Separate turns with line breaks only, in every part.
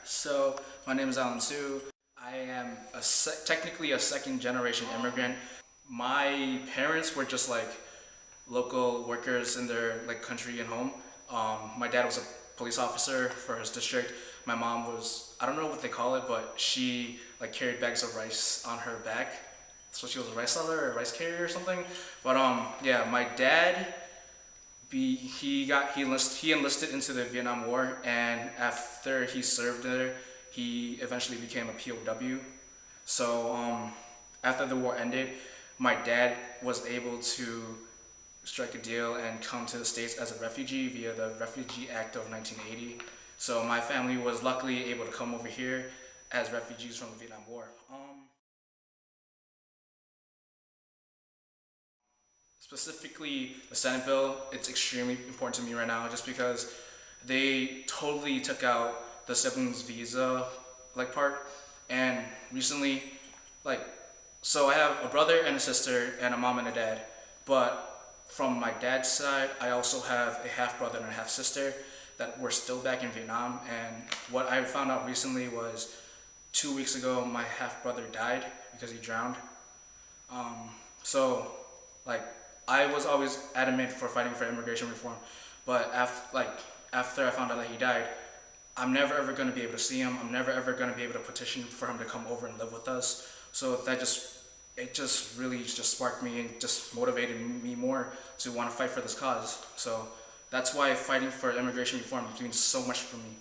So my name is Alan Su. I am technically a second generation immigrant. My parents were just like local workers in their country and home. My dad was a police officer for his district. My mom was, I don't know what they call it, but she carried bags of rice on her back. So she was a rice seller or a rice carrier or something. But yeah, my dad, he enlisted into the Vietnam War, and after he served there, he eventually became a POW. So after the war ended, my dad was able to strike a deal and come to the States as a refugee via the Refugee Act of 1980. So my family was luckily able to come over here as refugees from the Vietnam War. Specifically, the Senate bill, it's extremely important to me right now just because they totally took out the siblings visa part. And recently, so I have a brother and a sister and a mom and a dad. But from my dad's side, I also have a half brother and a half sister that were still back in Vietnam. And what I found out recently was 2 weeks ago, my half brother died because he drowned. So I was always adamant for fighting for immigration reform, but after I found out that he died, I'm never ever going to be able to see him. I'm never ever going to be able to petition for him to come over and live with us. So it just really sparked me and just motivated me more to want to fight for this cause. So that's why fighting for immigration reform means so much for me.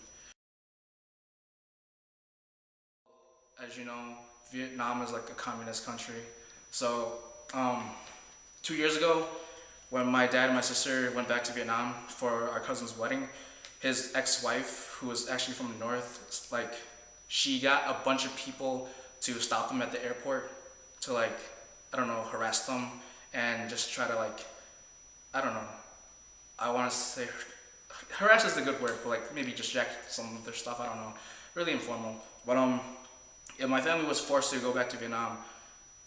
As you know, Vietnam is like a communist country. So 2 years ago, when my dad and my sister went back to Vietnam for our cousin's wedding, his ex-wife, who was actually from the north, she got a bunch of people to stop them at the airport to I don't know, harass them and just try to I don't know, I want to say harass is the good word, but maybe distract some of their stuff, I don't know, really informal. But if my family was forced to go back to Vietnam,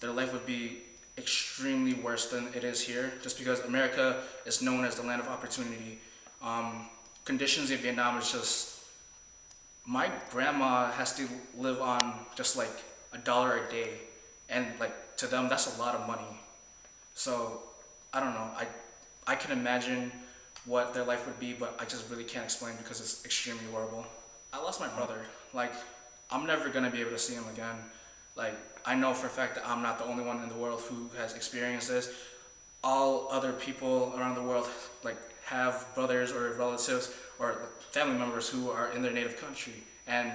their life would be extremely worse than it is here, just because America is known as the land of opportunity. Conditions in Vietnam is just, my grandma has to live on just $1 a day, and to them that's a lot of money. So I don't know, I can imagine what their life would be, but I just really can't explain because it's extremely horrible. I lost my brother. I'm never gonna be able to see him again. I know for a fact that I'm not the only one in the world who has experienced this. All other people around the world have brothers or relatives or family members who are in their native country, and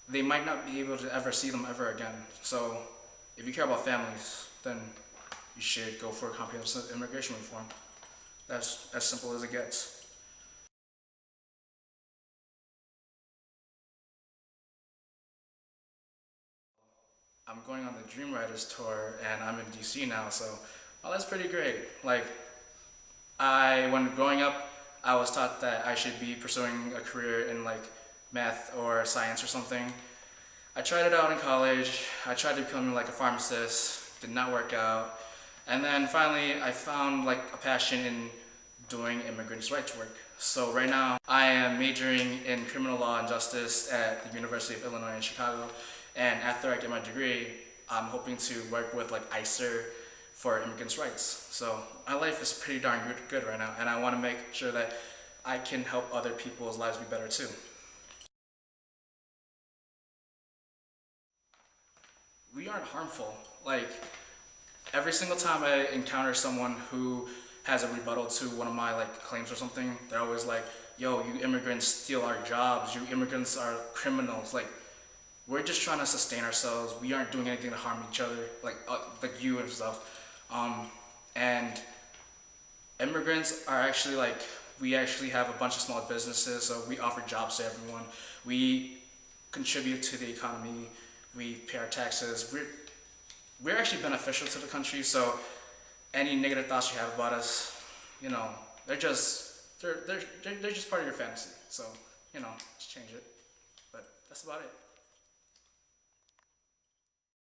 they might not be able to ever see them ever again. So if you care about families, then you should go for comprehensive immigration reform. That's as simple as it gets. I'm going on the Dream Riders tour, and I'm in DC now, so that's pretty great. When growing up, I was taught that I should be pursuing a career in math or science or something. I tried it out in college. I tried to become a pharmacist, did not work out. And then finally, I found a passion in doing immigrants' rights work. So right now, I am majoring in criminal law and justice at the University of Illinois in Chicago. And after I get my degree, I'm hoping to work with ICER for immigrants' rights. So my life is pretty darn good right now, and I want to make sure that I can help other people's lives be better too. We aren't harmful. Every single time I encounter someone who has a rebuttal to one of my claims or something, they're always yo, you immigrants steal our jobs, you immigrants are criminals. We're just trying to sustain ourselves. We aren't doing anything to harm each other, like you and stuff. And immigrants are actually we actually have a bunch of small businesses, so we offer jobs to everyone. We contribute to the economy. We pay our taxes. We're actually beneficial to the country. So any negative thoughts you have about us, they're just part of your fantasy. So just change it. But that's about it.